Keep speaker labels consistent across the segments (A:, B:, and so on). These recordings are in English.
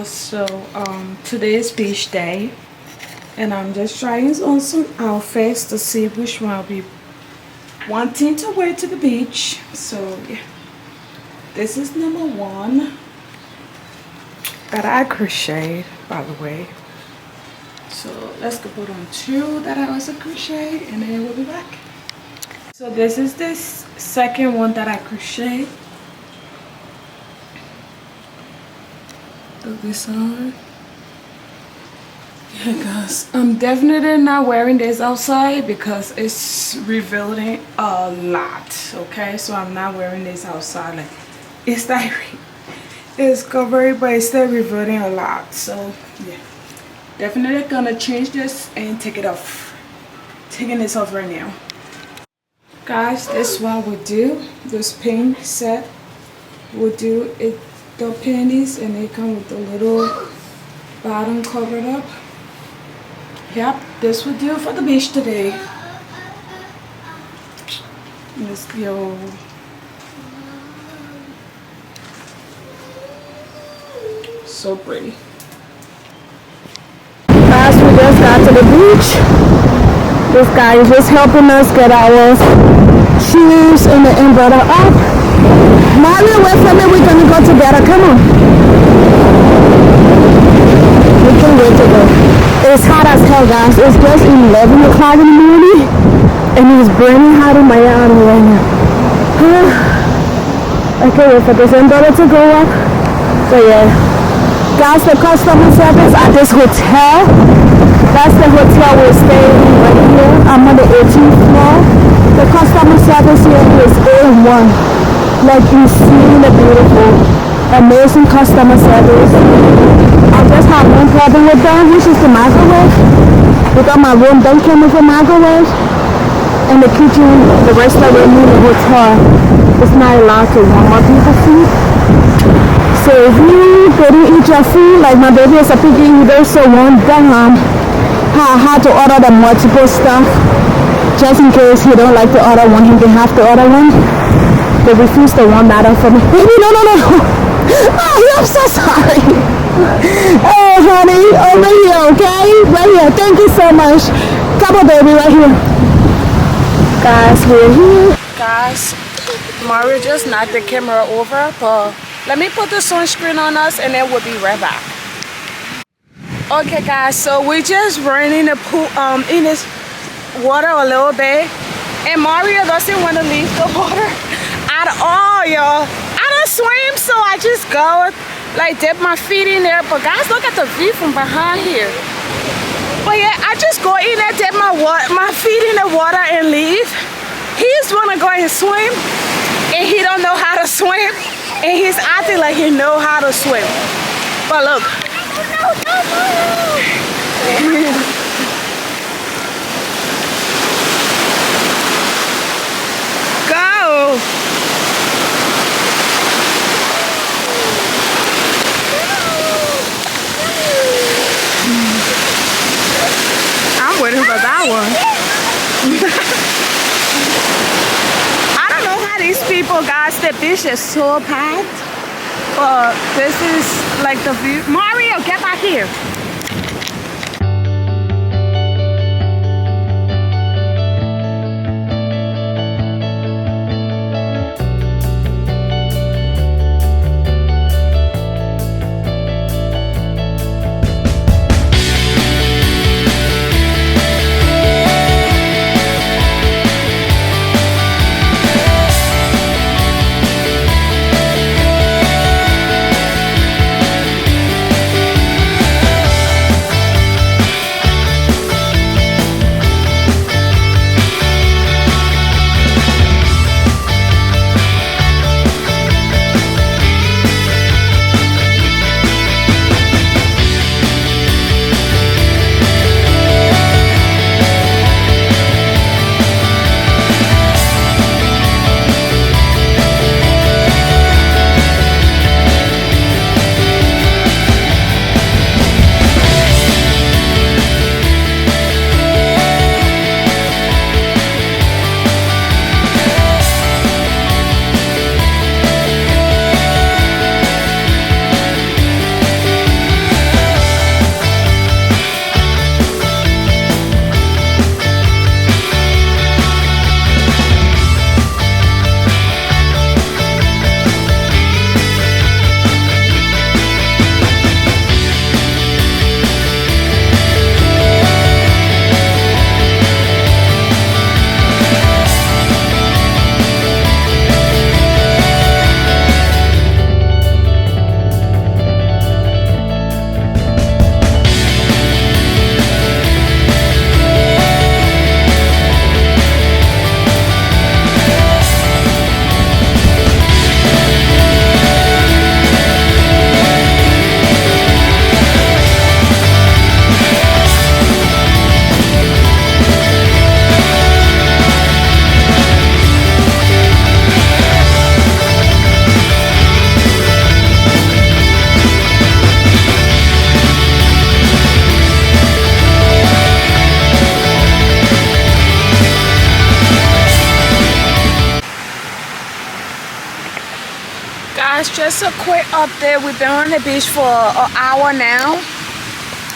A: So today is beach day, and I'm just trying on some outfits to see which one I'll be wanting to wear to the beach. So yeah, this is number one that I crocheted, by the way. So let's go put on two that I also crocheted, and then we'll be back. So this is this second one that I crocheted. Put this on. Yeah, guys, I'm definitely not wearing this outside because it's revealing a lot. Okay, so I'm not wearing this outside. Like, it's like it's covered, but it's still revealing a lot. So yeah, definitely gonna change this and take it off. Taking this off right now, guys. This one would do. This pink set would do it. The panties, and they come with the little bottom covered up. Yep, this would do for the beach today. Let's go. So pretty. Guys, we just got to the beach. This guy is just helping us get our shoes and the umbrella up. Mario, wait for me. We're gonna go together. Come on. We can go together. It's hot as hell, guys. It's just 11 o'clock in the morning, and it's burning hot in Miami right now. I can't wait for this umbrella to go up. So yeah, guys, the customer service at this hotel. That's the hotel we're staying in right here. I'm on the 18th floor. The customer service here is A1. Like, insanely beautiful, amazing customer service. I just have one problem with them, which is the microwave. Because my room don't come with a microwave, and the kitchen, the restaurant in the hotel is not allowed to warm up people's food. So if you go to eat your food, like my baby is a picky eater, so one time I had to order the multiple stuff just in case he don't like the other one, he can have the other one. They refused the one that for me. Baby, no. Oh, I'm so sorry. Oh, honey, over here, okay? Right here. Thank you so much. Come on, baby, right here. Guys, we're here. Guys, Mario just knocked the camera over, but let me put the sunscreen on us, and then we'll be right back. Okay, guys, so we just ran in the pool, in this water a little bit, and Mario doesn't want to leave the water at all, y'all. I don't swim, so I just go like dip my feet in there. But guys, look at the view from behind here. But yeah, I just go in there, dip my feet in the water and leave. He's wanna go and swim, and he don't know how to swim, and he's acting like he know how to swim. But look. Go. I'm waiting for that one. I don't know how these people, guys, the beach is so packed, but this is like the view. Mario, get back here. guys, just a quick update. We've been on the beach for an hour now.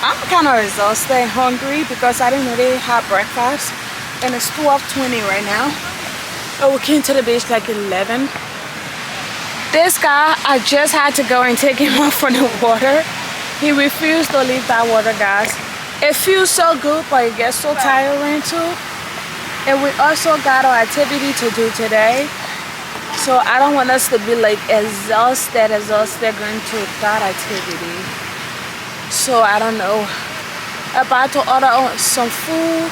A: I'm kind of exhausted and hungry because I didn't really have breakfast. And it's 12:20 right now. Oh, we came to the beach like 11. This guy, I just had to go and take him off from the water. He refused to leave that water, guys. It feels so good, but it gets so tiring too. And we also got our activity to do today. So I don't want us to be like exhausted going to that activity. So I don't know. About to order some food.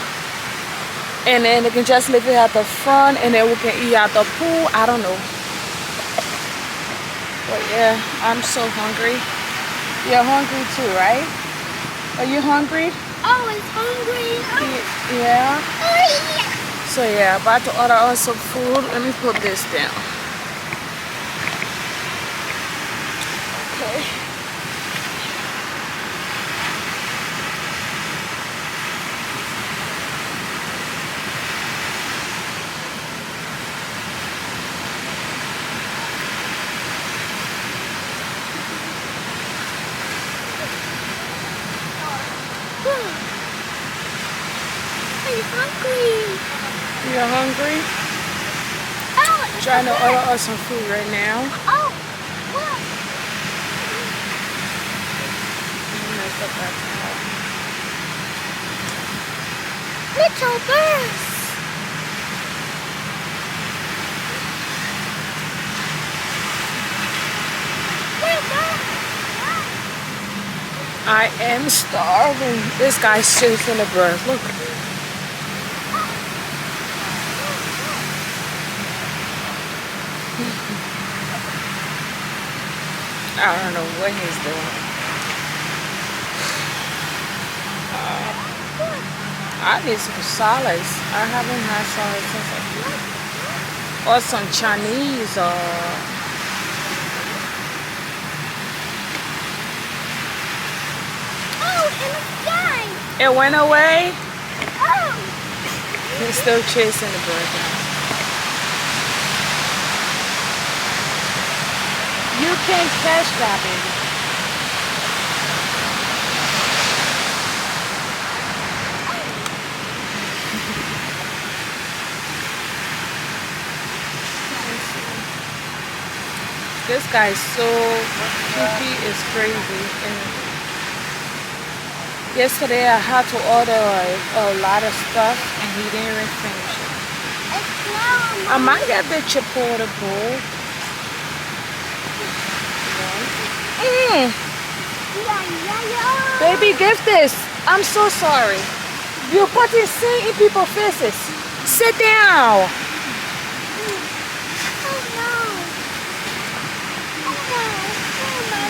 A: And then they can just leave it at the front and then we can eat at the pool. I don't know. But yeah, I'm so hungry. You're hungry too, right? Are you hungry?
B: Oh, it's hungry. Oh.
A: Yeah.
B: Oh, yeah.
A: So yeah, about to order on some food. Let me put this down. Okay.
B: I'm hungry.
A: You're hungry?
B: Oh,
A: Trying to order us some food right now.
B: Oh, what?
A: Messed up that towel.
B: Little birds.
A: I am starving. This guy's chasing the birds. Look. I don't know what he's doing. I need some salads. I haven't had salad since or some Chinese
B: Oh, and it's died.
A: It went away.
B: Oh.
A: He's still chasing the bird now. You can't catch that, baby. This guy is so picky, it's crazy. And yesterday I had to order a lot of stuff and he didn't even finish it.
B: It's
A: I might get the Chipotle bowl.
B: Yeah, yeah, yeah.
A: Baby, give this. I'm so sorry. You're putting sin in people's faces. Sit down.
B: Oh no. Oh no.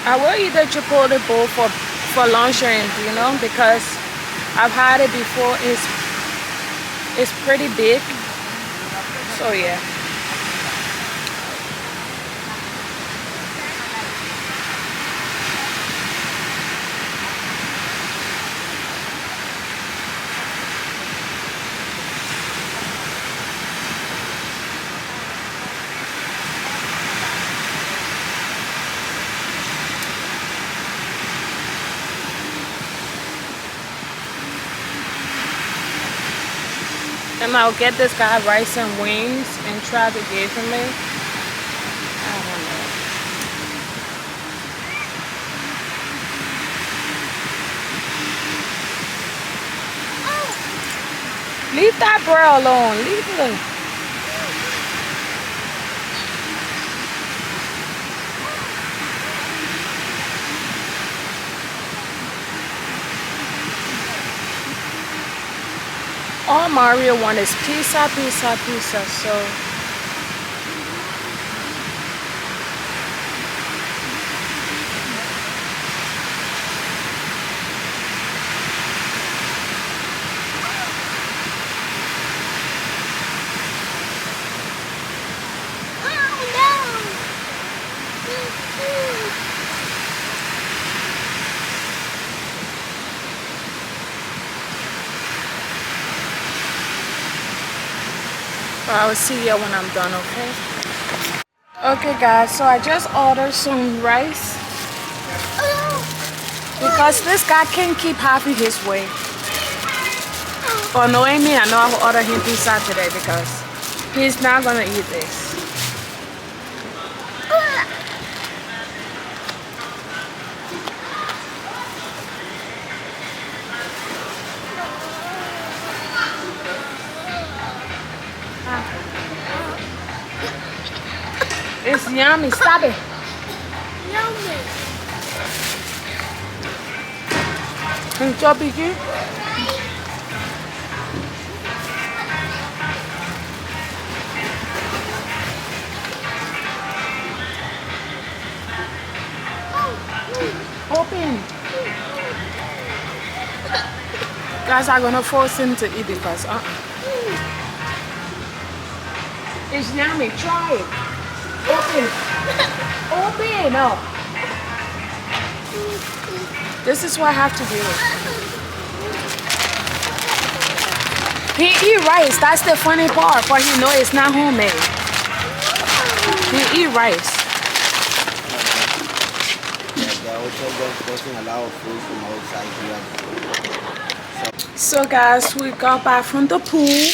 A: I will eat the Chipotle bowl for lunch, and you know, because I've had it before. It's pretty big. So yeah. And I'll get this guy rice and wings and try to give him it. I don't know. Leave that bro alone. Leave it alone. All Mario wants is pizza, pizza, pizza. So But I will see you when I'm done, okay? Okay guys, so I just ordered some rice because this guy can't keep having his way. For knowing me, I know I will order him pizza today because he's not gonna eat this. It's yummy, stop it.
B: Yummy.
A: It's so big. Open. Guys are gonna force him to eat because it's yummy. Try it. Open. Open up. This is what I have to do. He eat rice. That's the funny part. But he know it's not homemade. He eat rice.
C: Doesn't allow food from outside here.
A: So guys, we got back from the pool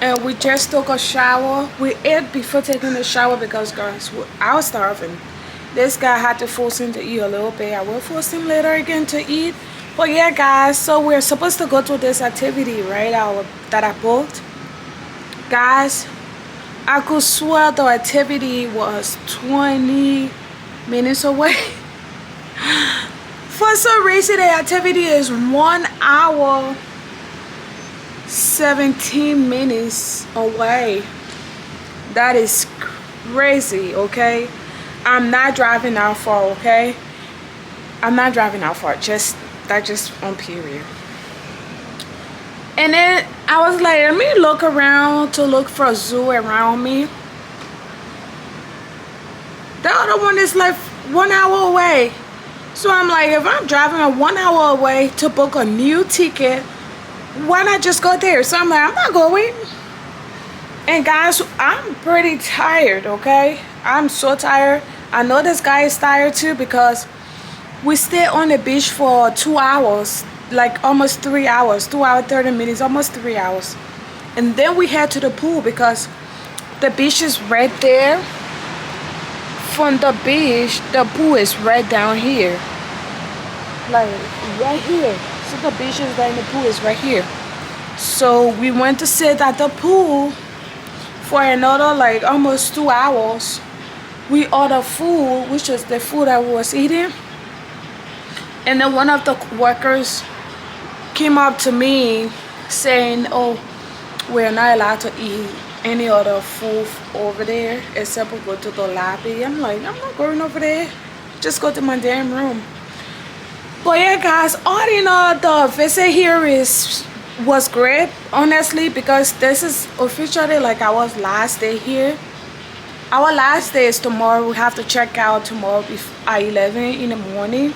A: and we just took a shower. We ate before taking the shower because guys, I was starving. This guy had to force him to eat a little bit. I will force him later again to eat. But yeah guys, so we're supposed to go to this activity, right? That I booked. Guys, I could swear the activity was 20 minutes away. For some reason, the activity is 1 hour 17 minutes away. That is crazy, okay? I'm not driving out far, okay? I'm not driving out far. Just on period. And then I was like, let me look around to look for a zoo around me. The other one is like 1 hour away. So I'm like, if I'm driving a 1 hour away to book a new ticket, why not just go there? So I'm like, I'm not going. And guys, I'm pretty tired, okay? I'm so tired. I know this guy is tired too because we stayed on the beach for 2 hours, like almost 3 hours, 2 hours, 30 minutes, almost 3 hours. And then we head to the pool because the beach is right there. From the beach, the pool is right down here, like right here. So the beach is right, and the pool is right here. So we went to sit at the pool for another like almost 2 hours. We ordered food, which is the food I was eating, and then one of the workers came up to me saying, oh, we're not allowed to eat any other food over there except we go to the lobby. I'm like, I'm not going over there. Just go to my damn room. But yeah guys, all in all, the visit here was great, honestly, because this is officially like our last day here. Our last day is tomorrow. We have to check out tomorrow at 11 in the morning.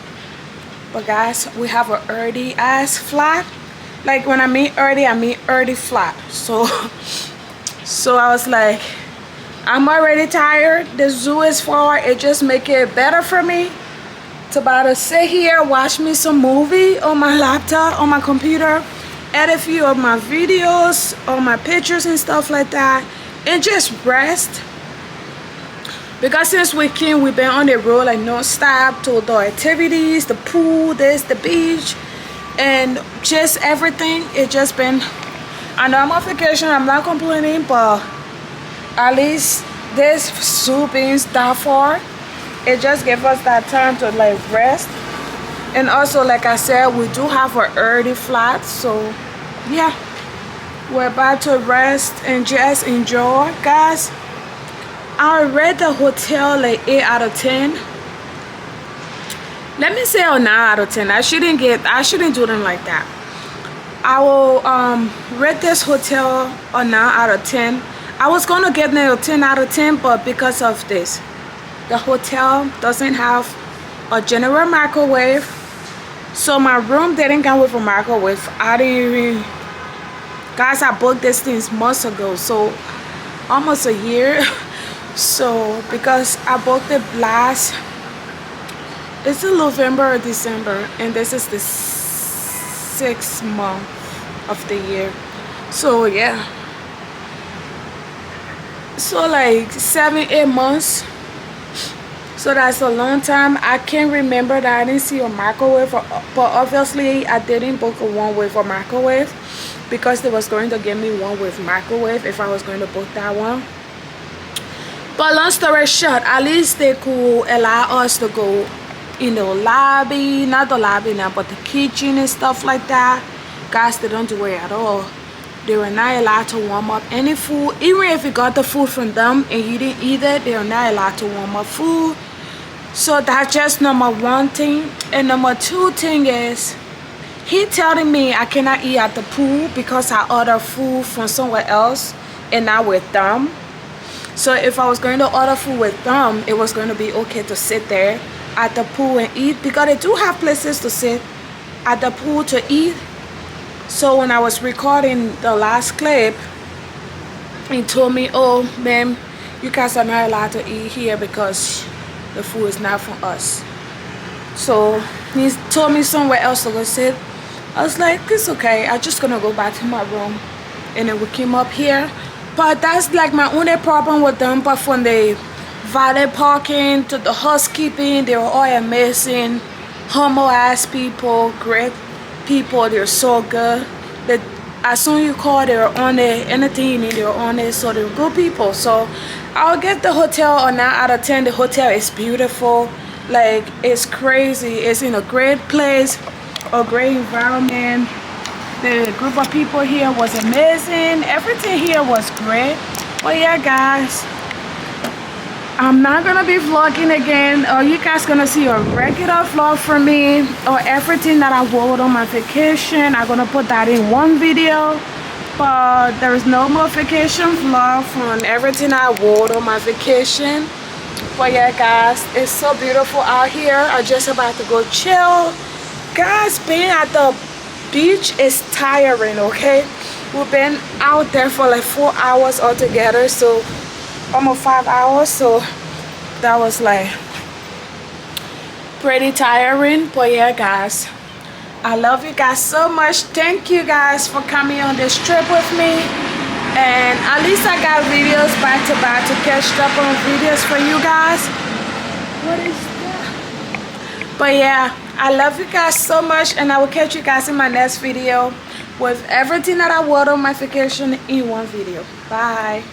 A: But guys, we have an early ass flight. Like when I mean early flight. So I was like, I'm already tired. The zoo is far. It just make it better for me to about to sit here, watch me some movie on my laptop, on my computer, edit a few of my videos, all my pictures and stuff like that, and just rest. Because since we came, we've been on the road like non-stop to the activities, the pool, the beach, and just everything. It just been, I know I'm on vacation, I'm not complaining, but at least this zoo being that far, it just gave us that time to like rest. And also, like I said, we do have an early flight, so yeah, we're about to rest and just enjoy. Guys, I rate the hotel like 8 out of 10. Let me say a 9 out of 10. I shouldn't do them like that. I will rate this hotel a 9 out of 10. I was gonna get a 10 out of 10, but because of this, the hotel doesn't have a general microwave, so my room didn't come with a microwave. I didn't even, guys, I booked this things months ago, so almost a year. So because I booked it last, it's in November or December, and this is the 6th month of the year. So yeah, so like 7-8 months. So that's a long time. I can't remember that I didn't see a microwave, but obviously I didn't book a one with a microwave because they was going to give me one with microwave if I was going to book that one. But long story short, at least they could allow us to go in the lobby, not the lobby now, but the kitchen and stuff like that. Guys, they don't do it at all. They were not allowed to warm up any food. Even if you got the food from them and you didn't eat it, they are not allowed to warm up food. So that's just number one thing. And number two thing is, he telling me I cannot eat at the pool because I ordered food from somewhere else and not with them. So if I was going to order food with them, it was going to be okay to sit there at the pool and eat, because they do have places to sit at the pool to eat. So when I was recording the last clip, he told me, oh ma'am, you guys are not allowed to eat here because the food is not for us. So he told me somewhere else to go sit. I was like, it's okay, I'm just gonna go back to my room. And then we came up here. But that's like my only problem with them. But from the valet parking to the housekeeping, they were all amazing, humble ass people, great people. They're so good. That as soon as you call, they were on it. Anything you need, they were on it. So they're good people. So I'll give the hotel a 9 out of 10. The hotel is beautiful. Like, it's crazy. It's in a great place, a great environment. The group of people here was amazing. Everything here was great. But yeah, guys, I'm not gonna be vlogging again, or you guys gonna see a regular vlog from me, or everything that I wore on my vacation. I'm gonna put that in one video, but there is no more vacation vlog from everything I wore on my vacation. But yeah, guys, it's so beautiful out here. I'm just about to go chill. Guys, being at the beach is tiring, okay? We've been out there for like 4 hours altogether, so almost 5 hours. So that was like pretty tiring. But yeah, guys, I love you guys so much. Thank you guys for coming on this trip with me. And at least I got videos back to back to catch up on videos for you guys. What is that? But yeah, I love you guys so much, and I will catch you guys in my next video with everything that I wore on my vacation in one video. Bye.